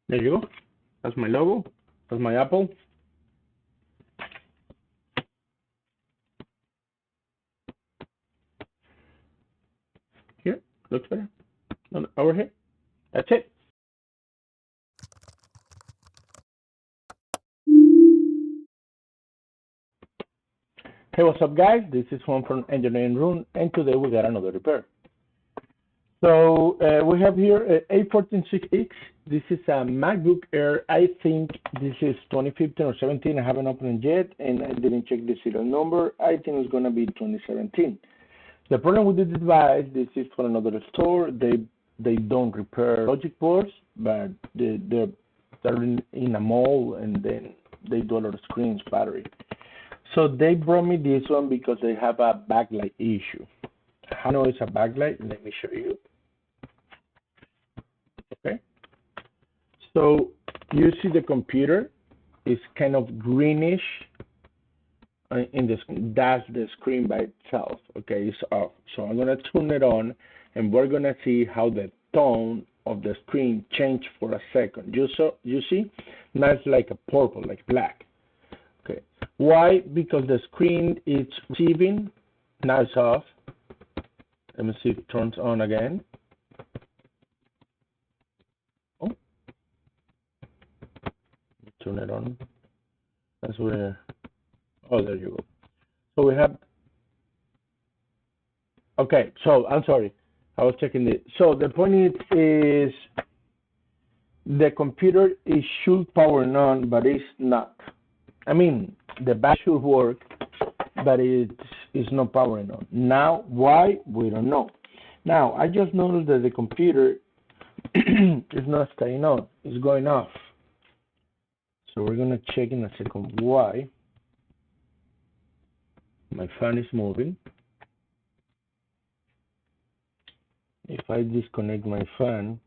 There you go. That's my logo. That's my Apple. Here, looks better. Over here. That's it. Hey, what's up, guys? This is Juan from Engineering Room, and today we got another repair. So we have here a A1466. This is a MacBook Air. I think this is 2015 or 17. I haven't opened it yet, and I didn't check the serial number. I think it's going to be 2017. The problem with this device, this is for another store. They don't repair logic boards, but they're in a mall, and then they do a lot of screens, battery. So they brought me this one because they have a backlight issue. How I know it's a backlight? Let me show you. Okay. So you see the computer is kind of greenish in the that's the screen by itself. Okay, it's off. So I'm gonna turn it on, and we're gonna see how the tone of the screen changed for a second. You see, now it's like a purple, like black. Okay. Why? Because the screen is receiving. Now it's off. Let me see if it turns on again. Oh, turn it on. That's where. Oh, there you go. So we have. Okay, so I'm sorry, I was checking it. So the point is the computer should power on, but it's not. I mean, the back should work, but it's not powering on. Now, why? We don't know. Now, I just noticed that the computer is not staying on. It's going off. So we're going to check in a second why. My fan is moving. If I disconnect my fan,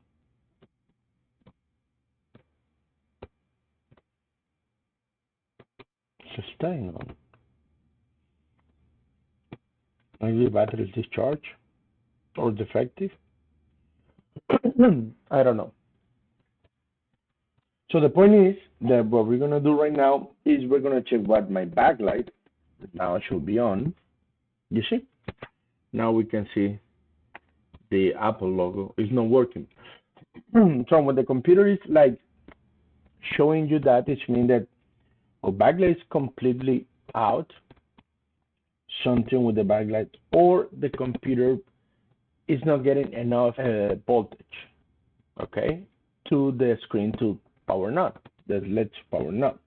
it's staying on. Maybe the battery is discharged or defective. I don't know. So the point is that what we're going to do right now is we're going to check what my backlight now should be on. You see? Now we can see the Apple logo is not working. So when the computer is like showing you that, it means that the backlight is completely out, something with the backlight, or the computer is not getting enough voltage, okay, to the screen to power on, the LED power on.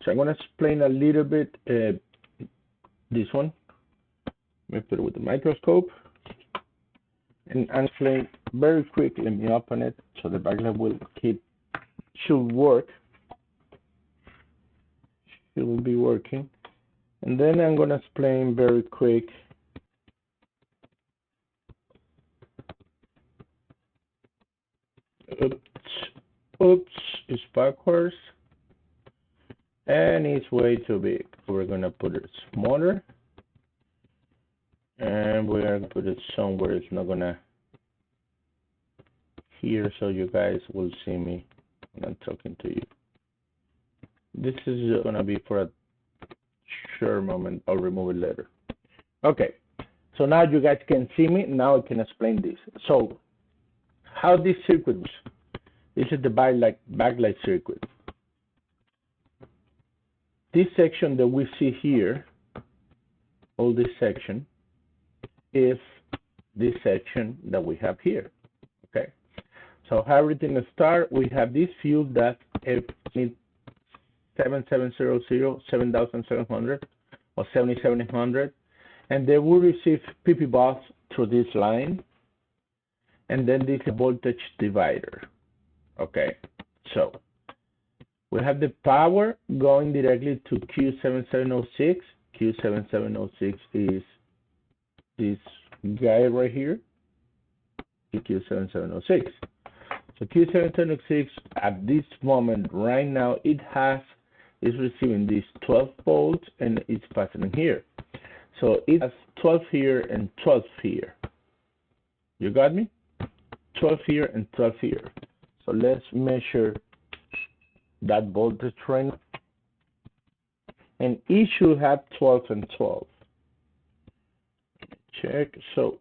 So I'm going to explain a little bit this one. Let me put it with the microscope and explain very quickly. Let me open it so the backlight will should work. It will be working. And then I'm going to explain very quick oops, it's backwards and it's way too big. We're going to put it smaller and we're going to put it somewhere it's not going to here so you guys will see me when I'm talking to you. This is going to be for a short moment. I'll remove it later. Okay, so now you guys can see me. Now I can explain this. So how this circuit works. This is the backlight circuit. This section that we see here, all this section, is this section that we have here. Okay, so how everything starts, we have this fuse that 7700, 7700, or 7700, and they will receive PP bus through this line, and then this is a voltage divider. Okay, so we have the power going directly to Q7706. Q7706 is this guy right here, Q7706. So Q7706 at this moment right now is receiving these 12 volts and it's passing here. So it has 12 here and 12 here. You got me? 12 here and 12 here. So let's measure that voltage right now. And it should have 12 and 12. Check. So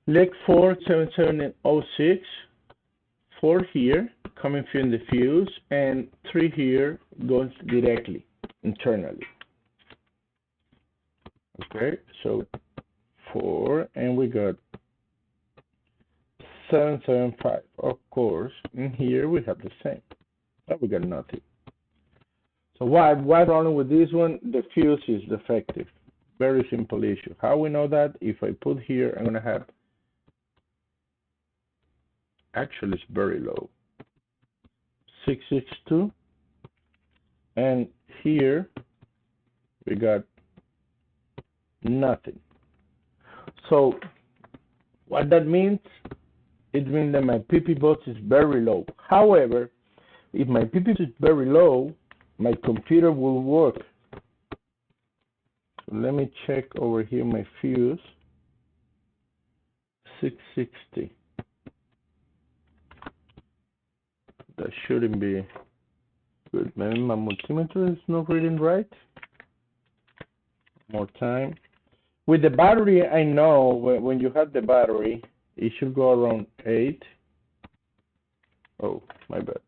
leg 4, 77 and 06, 4 here coming from the fuse, and 3 here goes directly internally. Okay, so 4, and we got 775. Of course, in here we have the same, but we got nothing. So why problem with this one? The fuse is defective. Very simple issue. How we know that? If I put here, I'm gonna have, actually it's very low, 662, and here we got nothing. So what that means, it means that my PP voltage is very low. However, if my PP is very low, my computer will work. So let me check over here my fuse, 660. That shouldn't be good. Maybe my multimeter is not reading right. More time. With the battery, I know when you have the battery, it should go around 8. Oh, my bad.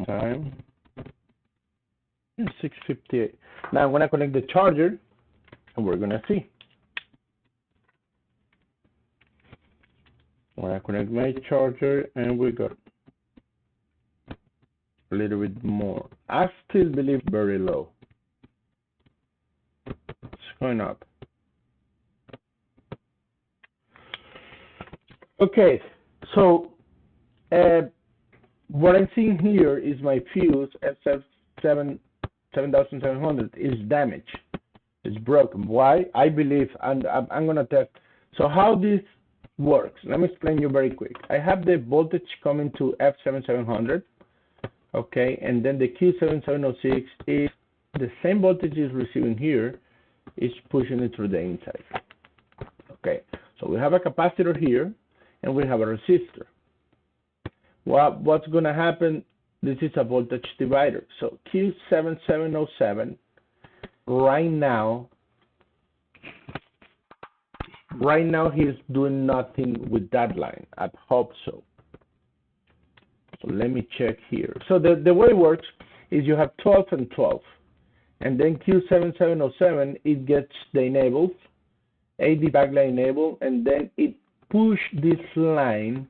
Time. 658. Now I'm gonna connect the charger, and we're gonna see. I'm gonna connect my charger, and we got a little bit more. I still believe very low. It's going up. Okay, so what I'm seeing here is my fuse SF7700 is damaged. It's broken. Why? I believe, and I'm gonna test. So how this works? Let me explain you very quick. I have the voltage coming to F7700. Okay, and then the Q7706 is the same voltage is receiving here, is pushing it through the inside. Okay, so we have a capacitor here, and we have a resistor. What's going to happen? This is a voltage divider. So Q7707 right now he's doing nothing with that line. I hope so. So let me check here. So the way it works is you have 12 and 12, and then Q7707 it gets the enabled, AD backlight enable, and then it push this line,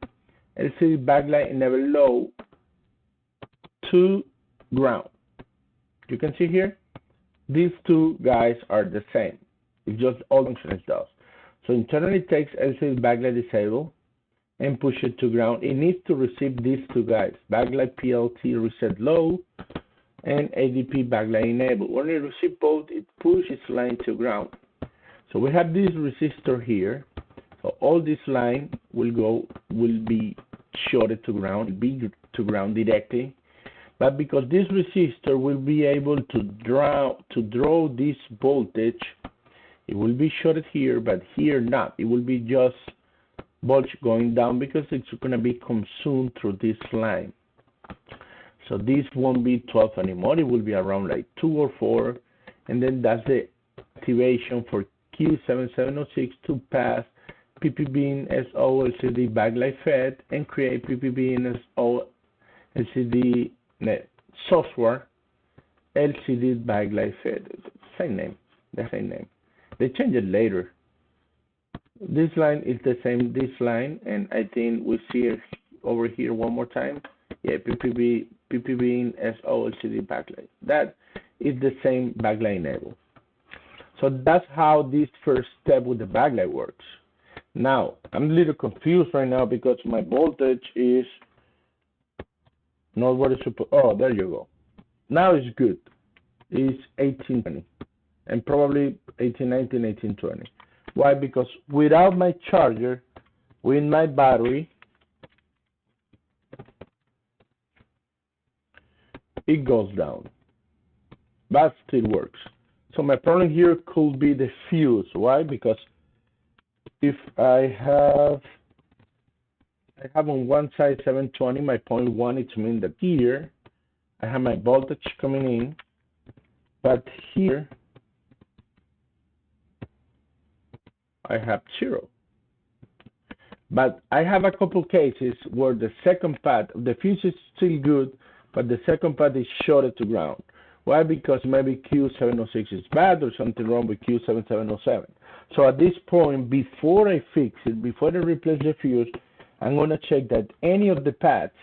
LCD backlight enable low, to ground. You can see here, these two guys are the same. It's just all functions does. So internally it takes LCD backlight disable and push it to ground. It needs to receive these two guys, backlight PLT reset low and ADP backlight enable. When it receives both, it pushes line to ground. So we have this resistor here. So all this line will be shorted to ground, directly. But because this resistor will be able to draw this voltage, it will be shorted here, but here not. It will be just voltage going down because it's going to be consumed through this line. So this won't be 12 anymore. It will be around like 2 or 4, and then that's the activation for Q7706 to pass PPB SO LCD backlight fed and create PPB SO LCD software LCD backlight fed. Same name, the same name. They change it later. This line is the same, this line, and I think we see it over here one more time. Yeah, PPB SO LCD backlight. That is the same backlight enable. So that's how this first step with the backlight works. Now, I'm a little confused right now because my voltage is not what it's supposed. Oh, there you go. Now it's good. It's 1820 and probably 1819, 1820. Why? Because without my charger, with my battery, it goes down. But still works. So my problem here could be the fuse. Why? Because if I have I have on one side 720, my point one, it means that here I have my voltage coming in, but here I have 0. But I have a couple cases where the second pad, the fuse is still good, but the second pad is shorted to ground. Why? Because maybe Q706 is bad or something wrong with Q7707. So at this point, before I fix it, before I replace the fuse, I'm going to check that any of the pads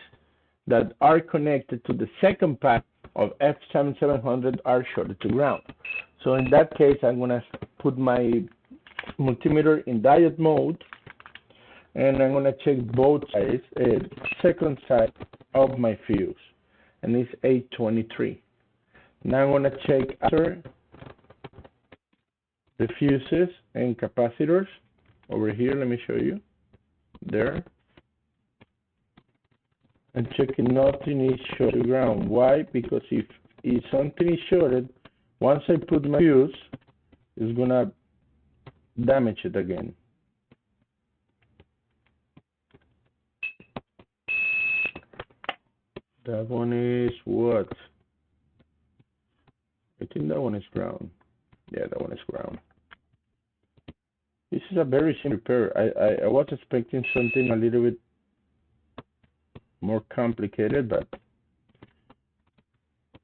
that are connected to the second pad of F7700 are shorted to ground. So in that case, I'm going to put my multimeter in diode mode, and I'm going to check both sides, second side of my fuse, and it's 823. Now I'm going to check after the fuses and capacitors over here. Let me show you. There. And checking nothing is shorted to ground. Why? Because if something is shorted, once I put my fuse, it's going to damage it again. That one is what? I think that one is ground. Yeah, that one is ground. This is a very simple repair. I was expecting something a little bit more complicated, but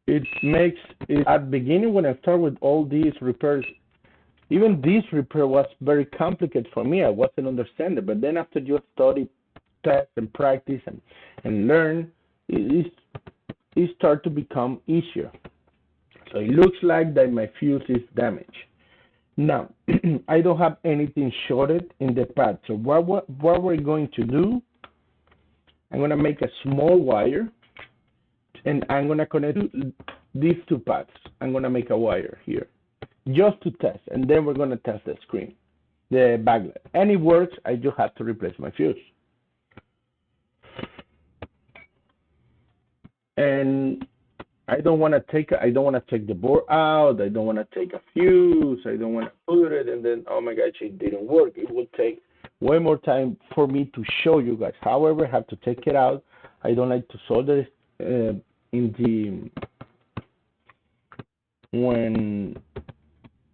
it makes it at the beginning when I start with all these repairs. Even this repair was very complicated for me. I wasn't understanding, but then after you study, test, and practice and learn, it starts to become easier. So it looks like that my fuse is damaged. Now, I don't have anything shorted in the pad. So what we're going to do, I'm going to make a small wire, and I'm going to connect these two pads. I'm going to make a wire here, just to test, and then we're going to test the screen, the backlight. And it works. I just have to replace my fuse. And I don't want to take the board out. I don't want to take a fuse. I don't want to put it and then, oh my gosh, it didn't work. It will take way more time for me to show you guys. However, I have to take it out. I don't like to solder when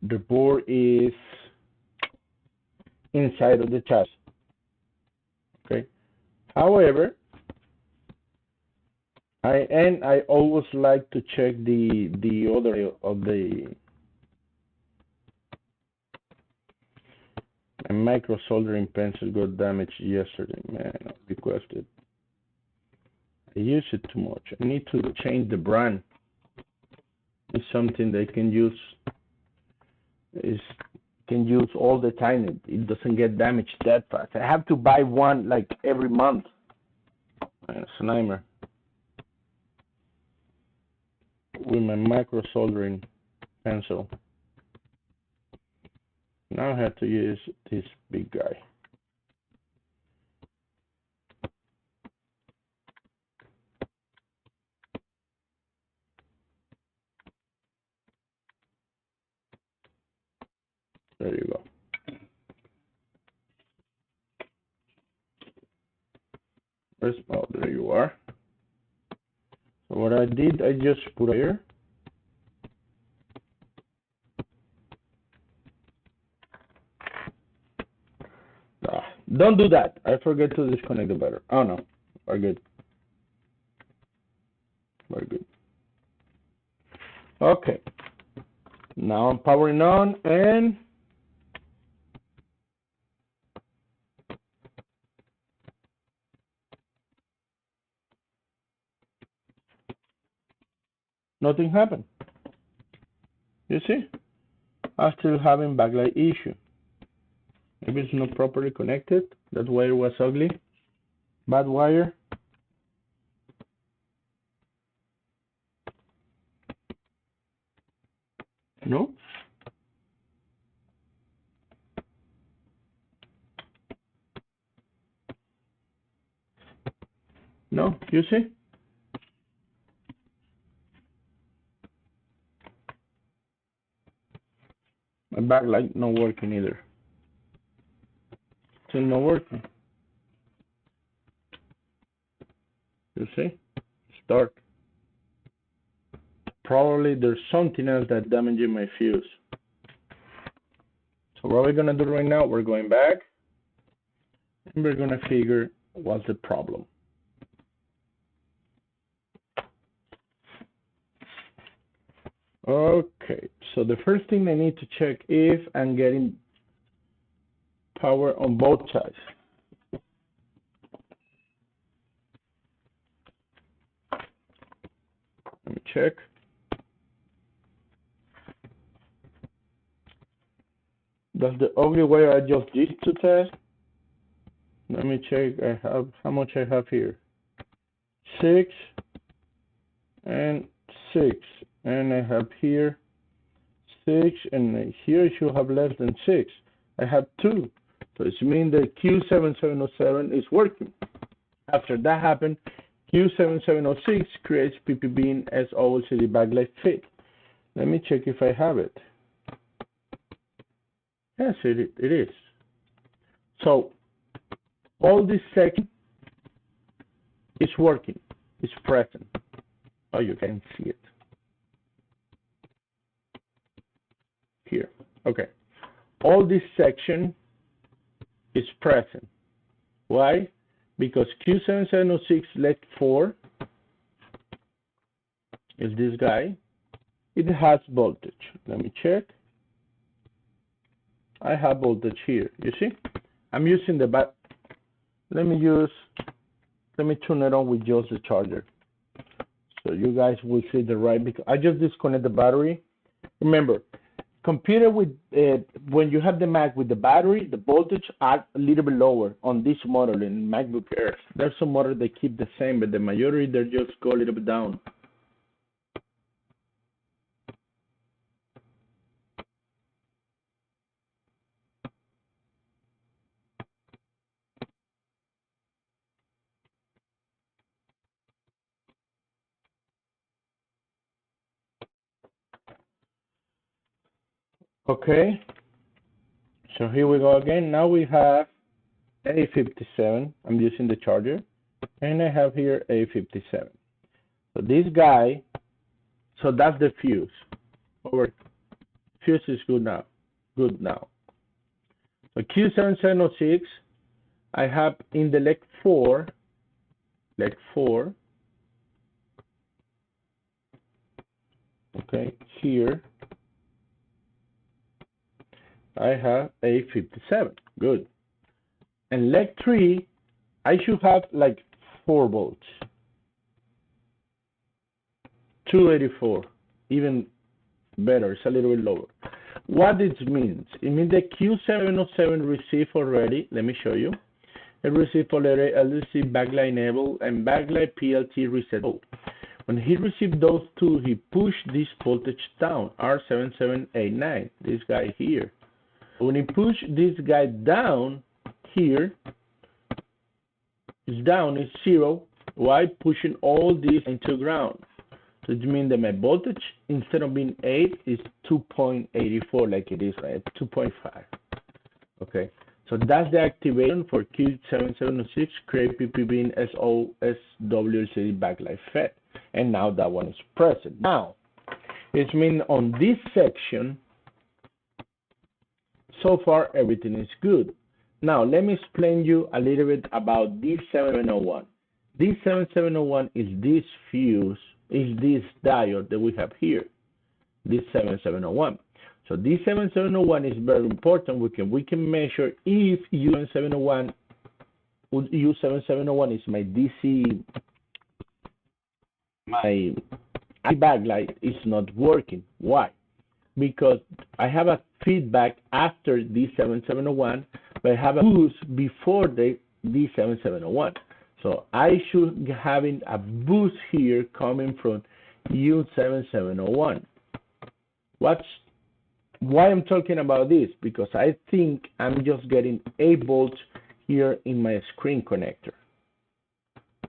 the board is inside of the chassis. Okay. However, I always like to check the other of the micro soldering pencil got damaged yesterday. Man, I requested. I use it too much. I need to change the brand. It's something they can use. Can use all the time. It doesn't get damaged that fast. I have to buy one like every month. It's a nightmare. With my micro soldering pencil. Now I have to use this big guy. There you go. Oh, there you are. So what I did, I just put here. Don't do that. I forget to disconnect the battery. Oh no, we're good. We're good. Okay. Now I'm powering on and nothing happened. You see? I'm still having backlight issue. Maybe it's not properly connected. That wire was ugly. Bad wire. No? No, you see? My backlight not working either. Still not working. You see? Start. Probably there's something else that's damaging my fuse. So what we're gonna do right now, we're going back and we're gonna figure what's the problem. Okay, so the first thing I need to check if I'm getting power on both sides. Let me check. That's the ugly way I just did to test. Let me check. I have how much I have here. 6 and 6, and I have here 6, and here I should have less than 6. I have 2, so it means that Q7707 is working. After that happened, Q7706 creates PPB as OLCD backlight fit. Let me check if I have it. Yes, it is. So all this section is working, it's present. Oh, you can see it here. Okay, all this section is present. Why? Because Q7706 leg 4 is this guy. It has voltage. Let me check. I have voltage here. You see? I'm using the back. Let me turn it on with just the charger, so you guys will see the right. Because I just disconnect the battery. Remember, computer with when you have the Mac with the battery, the voltage are a little bit lower on this model in MacBook Air. There's some models that keep the same, but the majority they just go a little bit down. Okay, so here we go again. Now we have A57. I'm using the charger, and I have here A57. So this guy, so that's the fuse. Over, fuse is good now. Good now. So Q7706, I have in the leg 4. Okay, here I have A57. Good. And leg 3, I should have like 4 volts. 284, even better, it's a little bit lower. What it means? It means the Q707 received already, let me show you. It received already LCD backlight enable and backlight PLT reset. When he received those two, he pushed this voltage down, R7789, this guy here. When he pushed this guy down here, it's down, it's 0. Why? Pushing all this into ground. So it means that my voltage, instead of being 8, is 2.84 like it is, right? 2.5. Okay, so that's the activation for Q7706, create PPB as OSWLCD backlight fed. And now that one is present. Now, it means on this section, so far everything is good. Now, let me explain you a little bit about D7701. D7701 is this fuse, is this diode that we have here, D7701. So D7701 is very important. We can measure if U7701 is my DC, my backlight is not working. Why? Because I have a feedback after D7701, but I have a boost before the D7701. So I should be having a boost here coming from U7701. Why I'm talking about this? Because I think I'm just getting 8 volts here in my screen connector.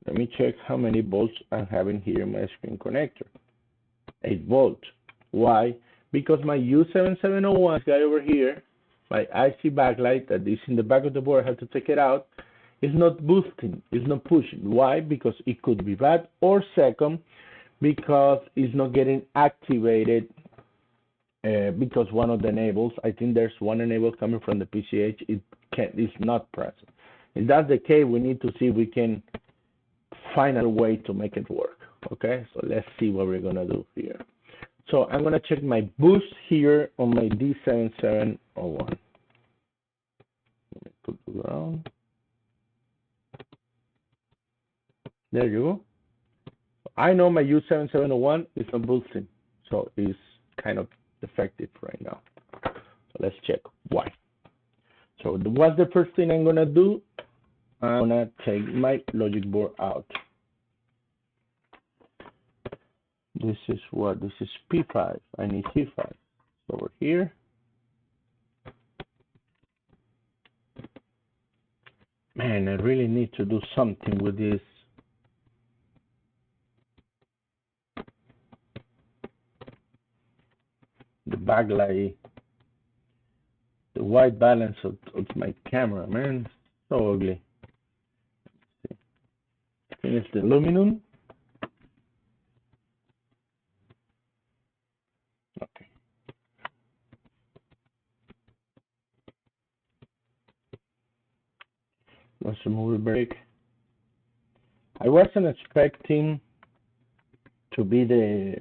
Let me check how many volts I'm having here in my screen connector. 8 volts. Why? Because my U7701 guy over here, my IC backlight that is in the back of the board, I have to take it out. It's not boosting, it's not pushing. Why? Because it could be bad, or second, because it's not getting activated because one of the enables, I think there's one enable coming from the PCH, it's not present. If that's the case, we need to see if we can find a way to make it work. Okay, so let's see what we're gonna do here. So I'm gonna check my boost here on my D7701. Let me put it around. There you go. I know my U7701 is not boosting, so it's kind of defective right now. So let's check why. So what's the first thing I'm gonna do? I'm gonna take my logic board out. This is what? This is P5. I need C5 over here. Man, I really need to do something with this. The backlight, the white balance of my camera, man, so ugly. I think it's the aluminum. Okay. Let's remove the brake. I wasn't expecting to be the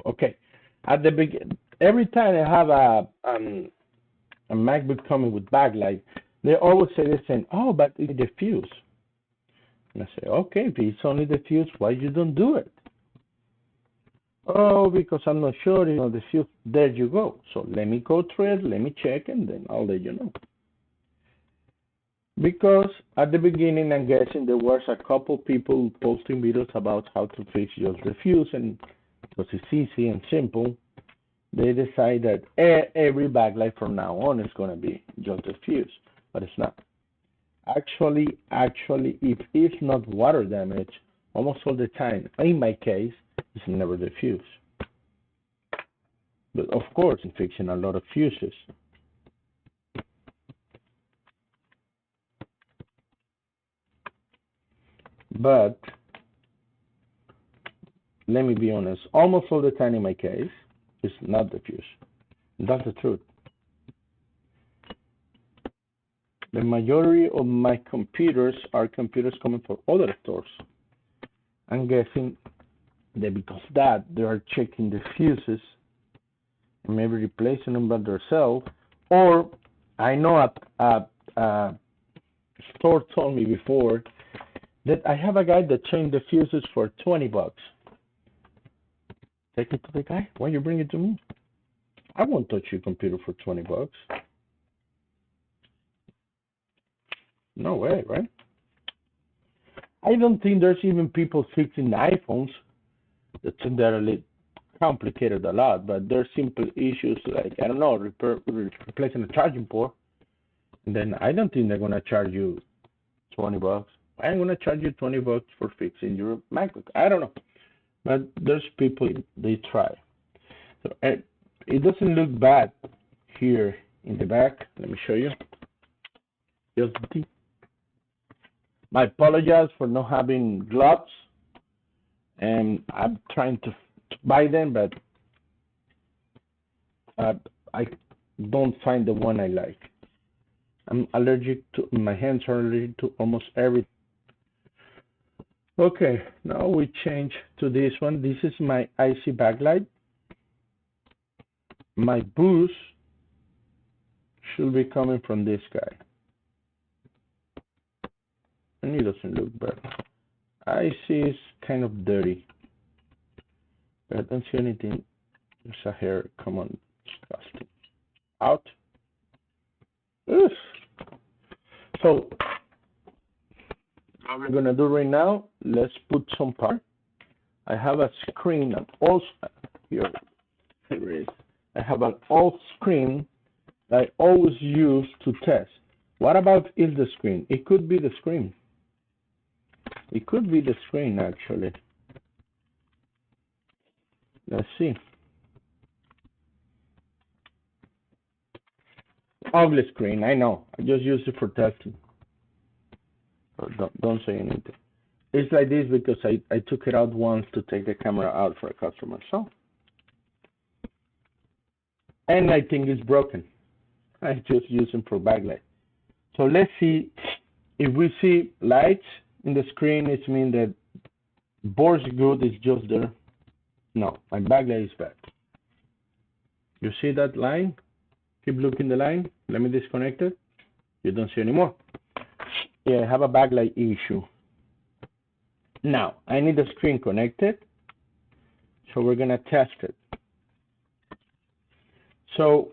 okay. At the beginning, every time I have a MacBook coming with backlight, they always say the same. Oh, but it's the fuse. And I say, okay, if it's only the fuse, why you don't do it? Oh, because I'm not sure, you know, the fuse. There you go. So let me go through it, let me check, and then I'll let you know. Because at the beginning, I'm guessing there was a couple people posting videos about how to fix just the fuse, and because it's easy and simple, they decide that every backlight from now on is going to be just the fuse, but it's not. Actually, if it's not water damage, almost all the time, in my case, it's never the fuse. But of course, I'm fixing a lot of fuses. But let me be honest, almost all the time in my case, it's not the fuse. That's the truth. The majority of my computers are computers coming from other stores. I'm guessing that because of that, they are checking the fuses and maybe replacing them by themselves. Or I know a store told me before that I have a guy that changed the fuses for 20 bucks. Take it to the guy. Why you bring it to me? I won't touch your computer for 20 bucks. No way, right? I don't think there's even people fixing iPhones that are a little complicated a lot, but there's simple issues like, I don't know, replacing a charging port. And then I don't think they're going to charge you 20 bucks. I'm going to charge you 20 bucks for fixing your MacBook. I don't know. But there's people, they try. So it doesn't look bad here in the back. Let me show you. I apologize for not having gloves, and I'm trying to buy them, but I don't find the one I like. I'm allergic to, my hands are allergic to almost everything. Okay, now we change to this one. This is my IC backlight. My boost should be coming from this guy. And it doesn't look bad. IC is kind of dirty. But I don't see anything. There's a hair. Come on, disgusting. Out. Ugh. So what we're gonna do right now, let's put some part. I have a screen, an old here it is. I have an old screen that I always use to test. What about is the screen? It could be the screen. It could be the screen actually. Let's see. Ugly screen, I know. I just use it for testing. So don't say anything. It's like this because I took it out once to take the camera out for a customer. So, and I think it's broken. I just use it for backlight. So let's see if we see lights in the screen. It means that board's good. It's just there. No, my backlight is bad. You see that line? Keep looking the line. Let me disconnect it. You don't see anymore. Yeah, I have a backlight issue. Now, I need the screen connected. So we're going to test it. So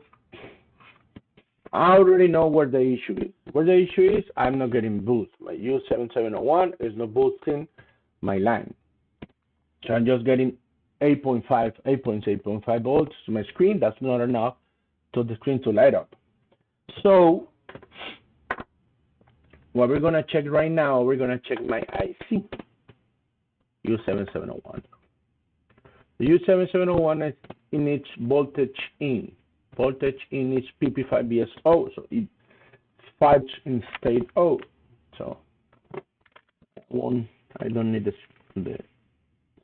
I already know where the issue is. Where the issue is, I'm not getting boost. My U7701 is not boosting my line. So I'm just getting 8.5 volts to my screen. That's not enough to the screen to light up. So what we're going to check right now, we're going to check my IC, U7701. The U7701 is in its voltage in. Voltage in is PP5BSO, so it fights in state O. So I don't need the.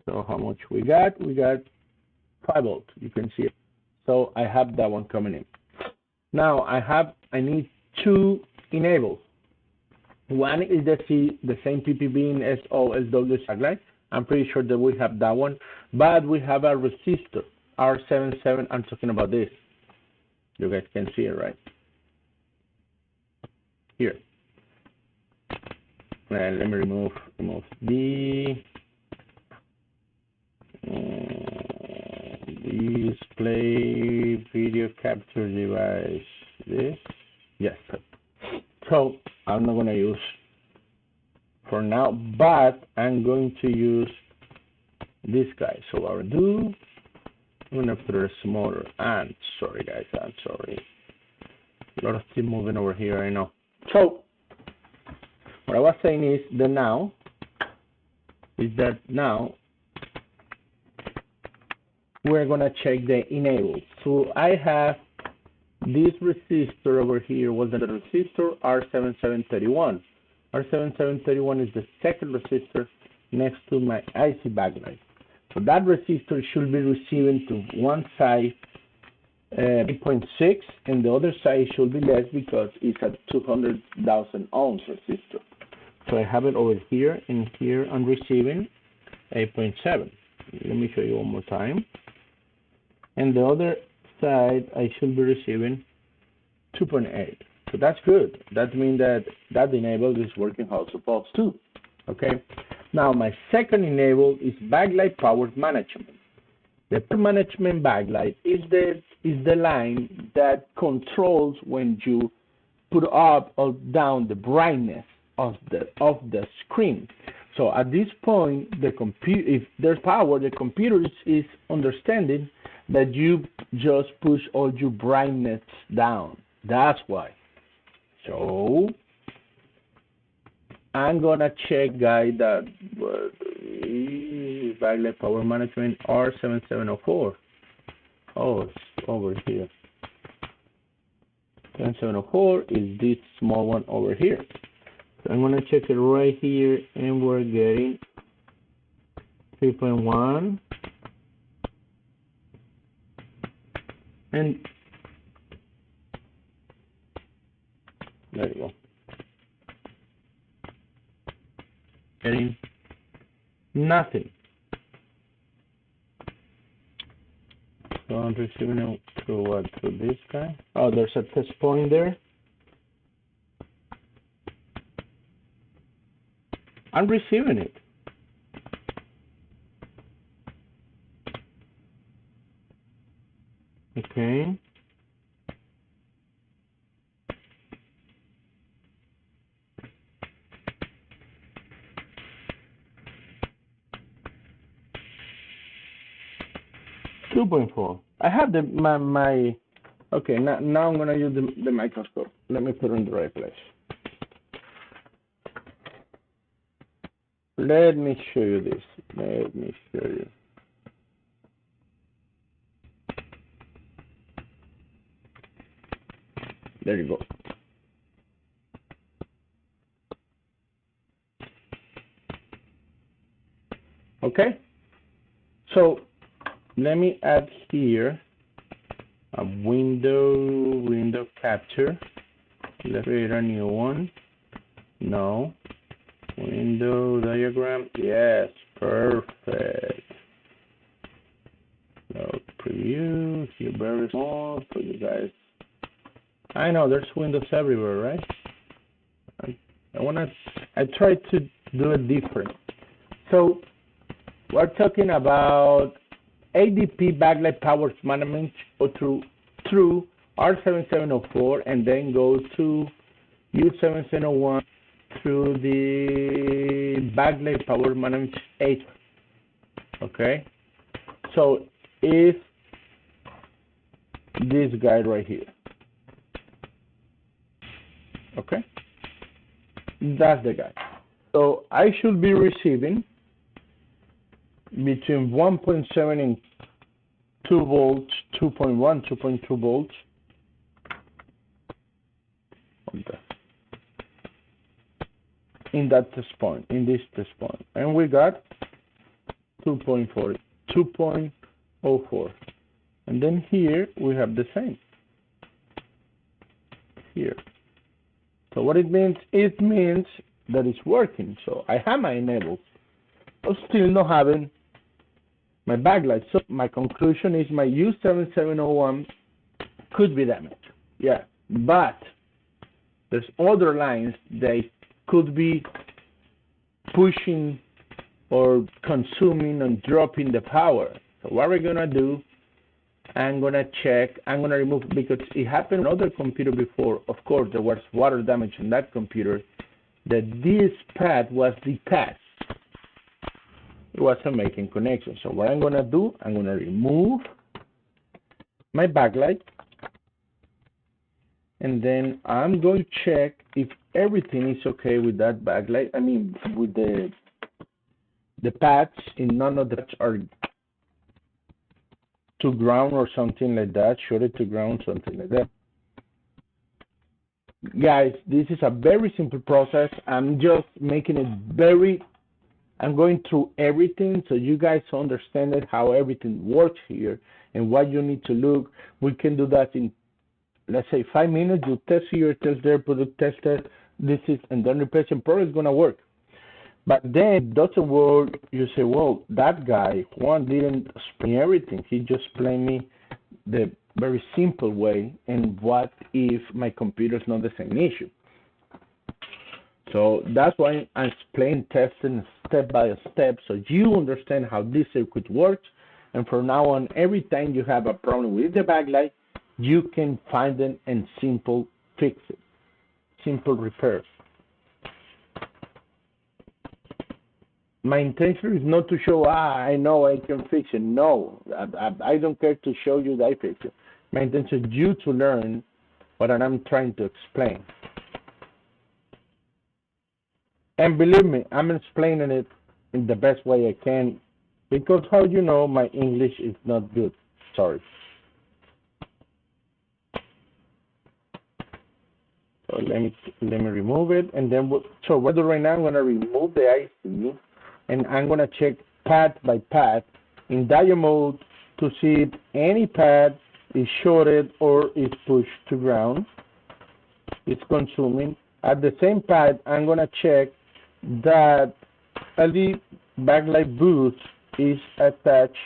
So how much we got? We got 5 volts. You can see it. So I have that one coming in. Now I need 2 enables. One is the same PPB in SO as W backlight. I'm pretty sure that we have that one, but we have a resistor R77. I'm talking about this. You guys can see it right here. Let me remove the display video capture device. This, yes. So I'm not gonna use for now, but I'm going to use this guy. So I'll do. I'm gonna put a smaller. And sorry guys, I'm sorry. A lot of things moving over here, I know. So what I was saying is that now we're gonna check the enable. So I have this resistor over here was the resistor R7731. R7731 is the second resistor next to my IC backlight. So that resistor should be receiving to one side 8.6 and the other side should be less because it's a 200,000 ohms resistor. So I have it over here, and here I'm receiving 8.7. Let me show you one more time. And the other side I should be receiving 2.8. So that's good. That means that enable is working how it's supposed to. Okay. Now my second enable is backlight power management. The power management backlight is the line that controls when you put up or down the brightness of the screen. So at this point, if there's power, the computer is understanding that you just push all your brightness down. That's why. So I'm gonna check, guys, that backlight power management R7704. Oh, it's over here. 7704 is this small one over here. So I'm gonna check it right here, and we're getting 3.1. And there you go. Getting nothing. So I'm receiving it through what? Through this guy? Oh, there's a test point there. I'm receiving it. Okay. .4. I have my okay, now I'm gonna use the microscope. Let me put it in the right place. Let me show you this. Let me show you. There you go. Okay, so let me add here a window capture. Let's create a new one. No, window diagram. Yes, perfect. So preview here, very small for you guys. I know there's windows everywhere, right? I try to do it different. So we're talking about ADP backlight power management through R7704 and then go to U7701 through the backlight power management 8. Okay, so if this guy right here, okay, that's the guy. So I should be receiving between 1.7 and 2 volts, 2.1, 2.2 volts. In that test point, in this test point, and we got 2.4, 2.04, and then here we have the same here. So what it means that it's working. So I have my enabled, but still not having my backlight. So my conclusion is my U7701 could be damaged. Yeah, but there's other lines that could be pushing or consuming and dropping the power. So what we're gonna do, I'm gonna remove, because it happened on another computer before. Of course, there was water damage in that computer, that this pad was detached. It wasn't making connection. So what I'm gonna do, I'm gonna remove my backlight, and then I'm going to check if everything is okay with that backlight. I mean, with the pads, and none of the pads are to ground or something like that, shorted to ground, something like that. Guys, this is a very simple process. I'm just making it I'm going through everything so you guys understand it, how everything works here and what you need to look. We can do that in, let's say, 5 minutes. You test here, test there, product test it, this is, and then replacement product is gonna work. But then it doesn't work. You say, well, that guy, Juan, didn't explain everything. He just explained me the very simple way, and what if my computer is not the same issue? So that's why I explain testing step by step, so you understand how this circuit works. And from now on, every time you have a problem with the backlight, you can find it and simple fix it, simple repairs. My intention is not to show, I know I can fix it. No, I don't care to show you that I fix it. My intention is you to learn what I'm trying to explain. And believe me, I'm explaining it in the best way I can, because how you know my English is not good. Sorry. So let me remove it, and then so what I do right now, I'm gonna remove the IC, and I'm gonna check pad by pad in diode mode to see if any pad is shorted or is pushed to ground. It's consuming. At the same pad, I'm gonna check that LED backlight boost is attached.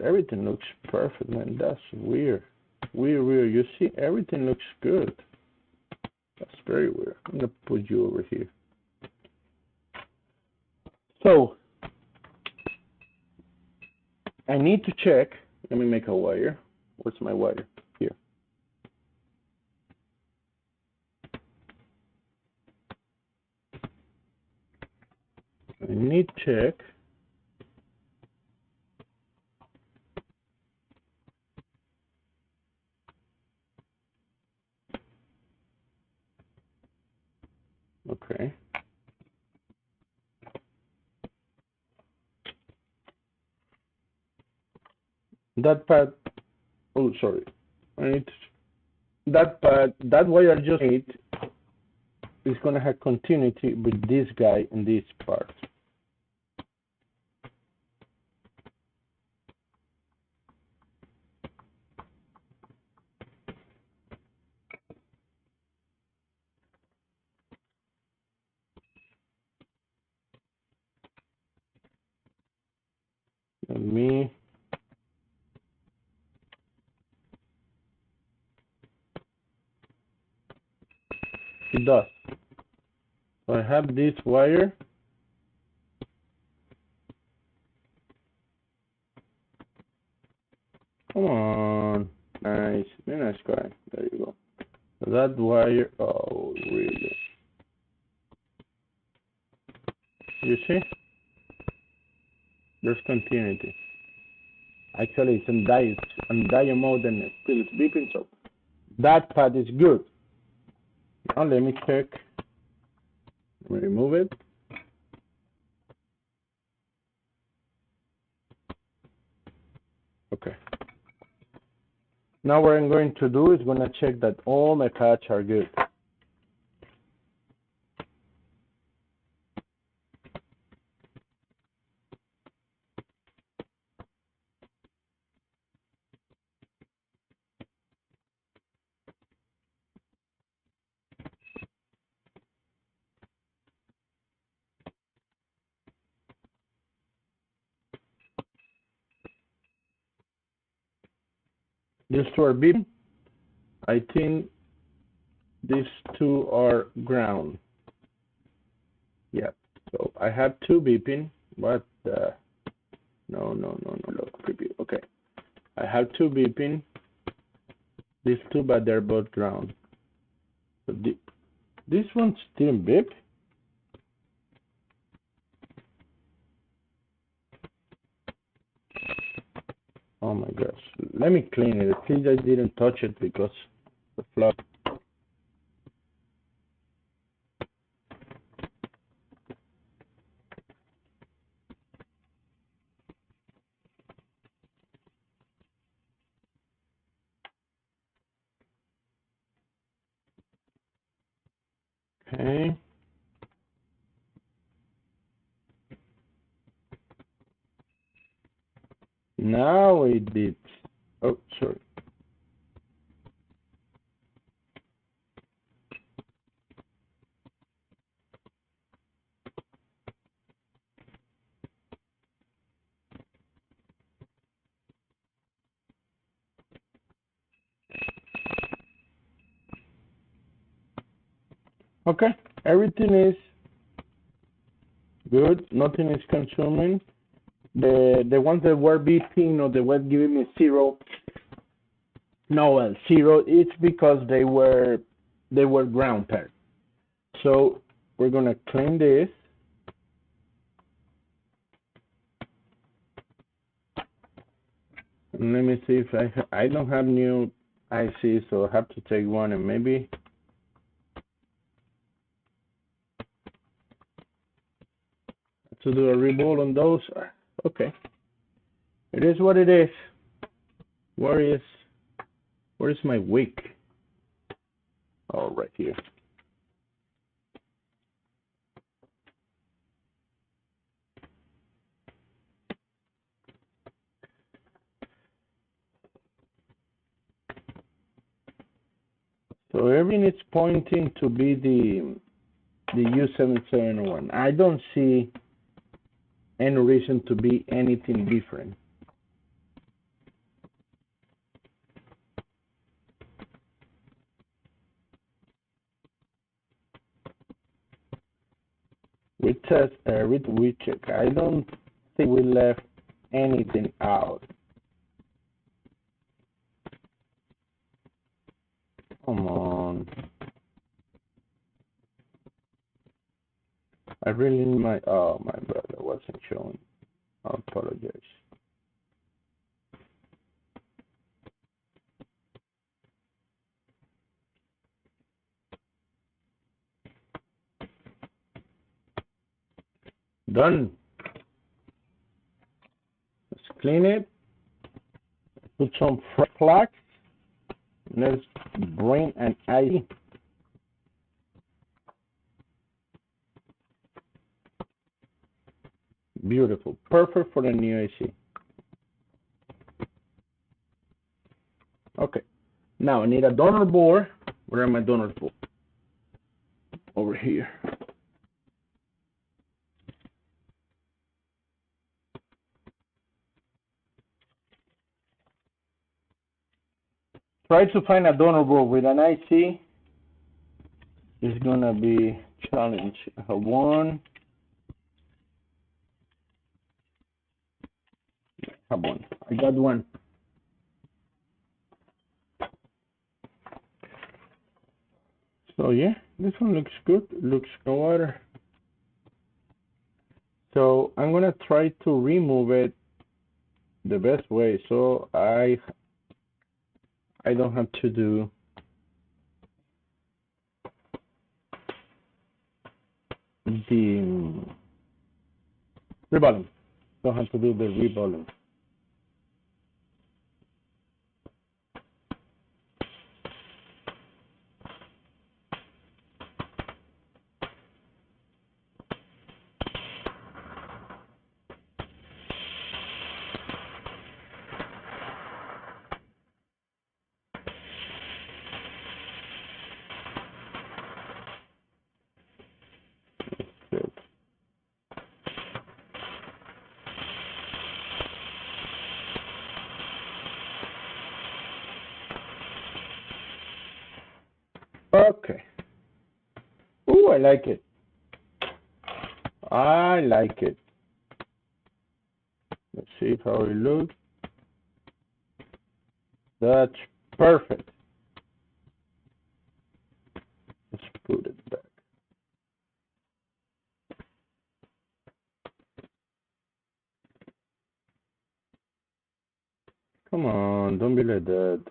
Everything looks perfect, man. That's weird. Weird. You see, everything looks good. That's very weird. I'm gonna put you over here. So I need to check. Let me make a wire. Where's my wire? Here. I need to check. Okay. That pad, oh, sorry. I need to, that pad, that wire just made is going to have continuity with this guy in this part. Let me it does. So I have this wire. Come on. Nice. Very nice guy. There you go. So that wire, oh really? You see? There's continuity. Actually it's on dial mode and still it's beeping, so that part is good. Now let me check. Let me remove it. Okay. Now what I'm going to do is going to check that all my patches are good. These two are beeping. I think these two are ground. Yeah. So I have two beeping, but no, look, creepy. Okay. I have two beeping. These two, but they're both ground. So this one still beep. Oh my gosh. Let me clean it. At least I didn't touch it because the flood. Okay. Now it did. Oh, sorry. Okay. Everything is good. Nothing is consuming. The ones that were beeping or they were giving me zero. No, zero. It's because they were ground paired. So we're gonna clean this. And let me see if I don't have new IC, so I have to take one and maybe to do a rebuild on those. Okay, it is what it is. Where is my wick? Oh, right here. So everything is pointing to be the U7701. I don't see any reason to be anything different. We check. I don't think we left anything out. Come on. I really need my brother wasn't showing. I apologize. Done. Let's clean it. Put some flags. Let's bring an ID. Beautiful. Perfect for the new AC. Okay. Now I need a donor board. Where are my donor board? Over here. try to find a donor board with an IC is gonna be challenge. I have one. I got one. So yeah, this one looks good. Looks good. So I'm gonna try to remove it the best way, so I don't have to do the reballing. Don't have to do the reballing. Okay. Ooh, I like it. I like it. Let's see how it looks. That's perfect. Let's put it back. Come on, don't be like that.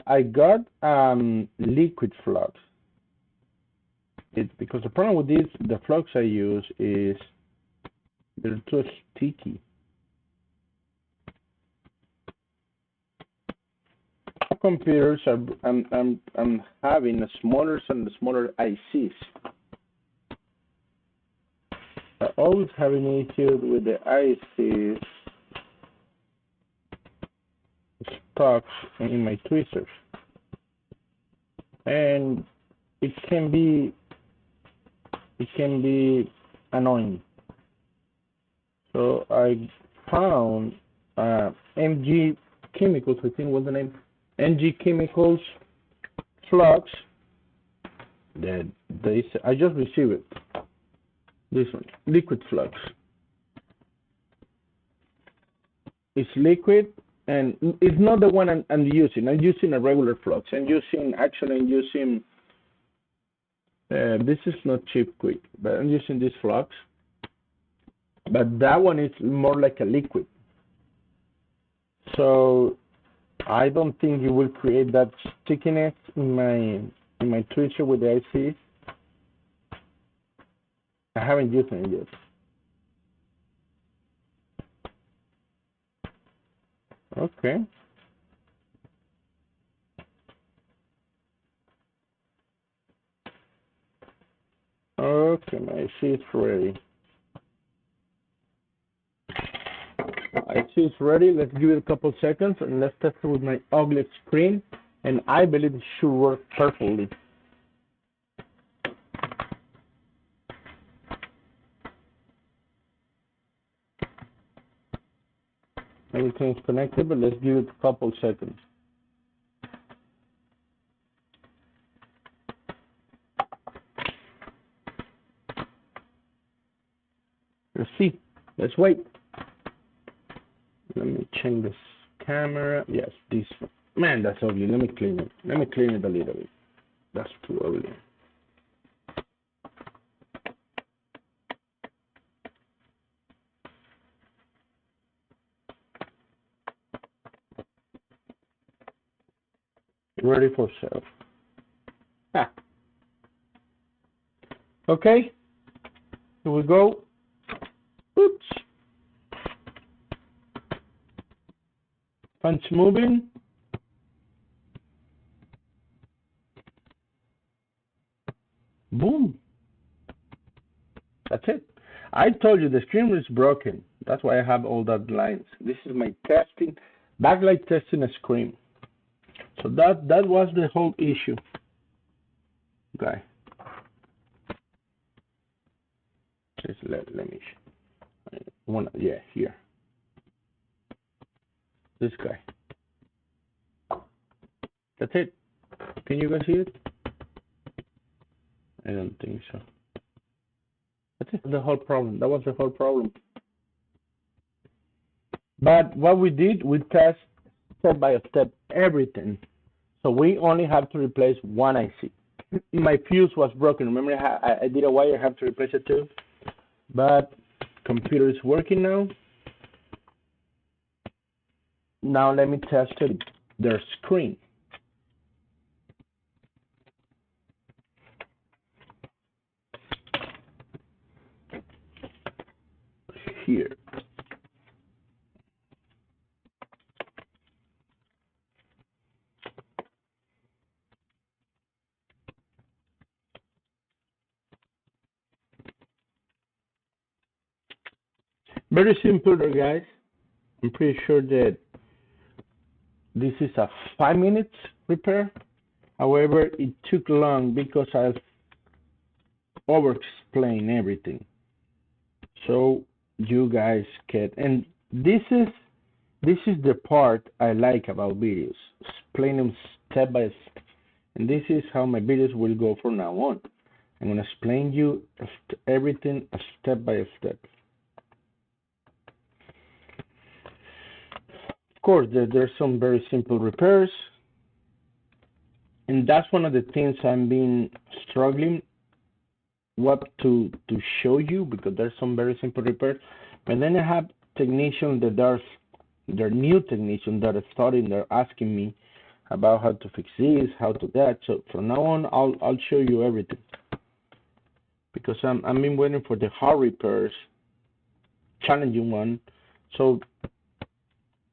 I got liquid flux. It's because the problem with the flux I use is they're too sticky. Computers are I'm having a smaller and smaller ICs. I always have an issue with the ICs stuck in my tweezers, and it can be annoying. So I found MG Chemicals, I think was the name, MG Chemicals flux. That I just received it. This one, liquid flux. It's liquid, and it's not the one I'm using. I'm using a regular flux. I'm using this is not Chip Quick, but I'm using this flux. But that one is more like a liquid. So I don't think it will create that stickiness in my tweezer with the IC. I haven't used it yet. Okay. Okay, my IC is ready. IC is ready. Let's give it a couple seconds and let's test it with my ugly screen. And I believe it should work perfectly. Everything's connected, but let's give it a couple seconds. Let's see. Let's wait. Let me change this camera. Yes, this. Man, that's ugly. Let me clean it. Let me clean it a little bit. That's too ugly. Ready for sale. Ah. Okay. Here we go. Oops. Punch moving. Boom. That's it. I told you the screen is broken. That's why I have all that lines. This is my testing, backlight testing a screen. So that was the whole issue. Okay. Just let me. Yeah, here. This guy. That's it. Can you guys see it? I don't think so. That's it. The whole problem. That was the whole problem. But what we did, we test step by step everything. So we only have to replace one IC. My fuse was broken. Remember, I did a wire. I have to replace it too. But computer is working now. Now let me test it. Their screen. Here. Very simple, guys. I'm pretty sure that this is a 5 minutes repair. However, it took long because I've over-explained everything. So you guys can, and this is the part I like about videos, explain them step by step. And this is how my videos will go from now on. I'm going to explain you everything step by step. Of course, there's some very simple repairs, and that's one of the things I'm been struggling what to show you, because there's some very simple repairs. And then I have technicians that they're new technicians that are starting, they're asking me about how to fix this, how to that. So from now on, I'll show you everything, because I've been waiting for the hard repairs, challenging one, so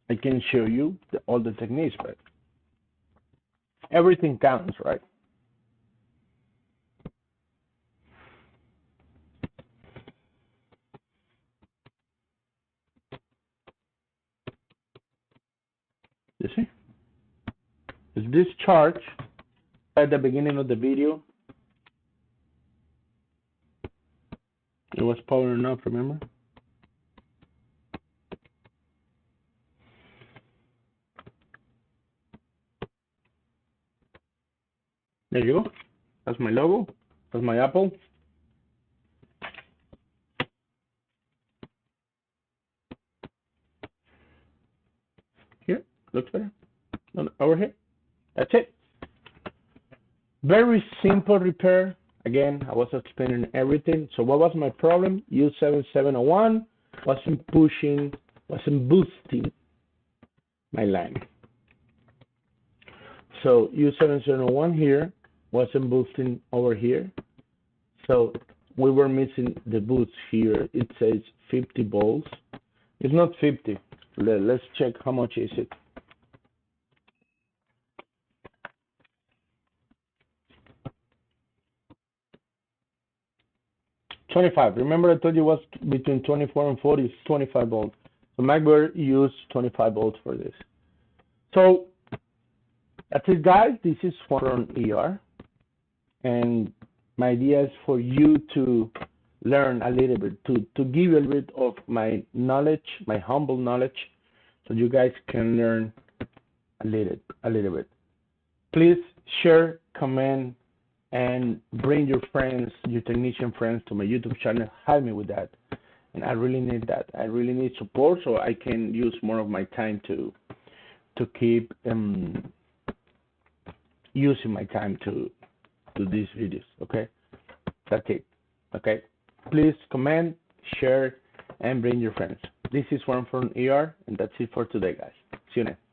I can show you all the techniques. But everything counts, right? You see? Is this charge at the beginning of the video? It was powering up, remember? There you go. That's my logo. That's my Apple. Here, looks better. No, over here. That's it. Very simple repair. Again, I was explaining everything. So what was my problem? U7701 wasn't boosting my line. So U7701 here wasn't boosting over here. So we were missing the boost here. It says 50 volts. It's not 50. Let's check how much is it. $25. Remember I told you it was between 24 and 40. It's 25 volts. So MacBook used 25 volts for this. So that's it, guys. This is from ER. And my idea is for you to learn a little bit, to give you a little bit of my knowledge, my humble knowledge, so you guys can learn a little bit. Please share, comment, and bring your friends, your technician friends to my YouTube channel. Help me with that. And I really need that. I really need support so I can use more of my time to keep using my time to these videos. Okay, that's it. Okay, please comment, share, and bring your friends. This is one from ER, and that's it for today, guys. See you next.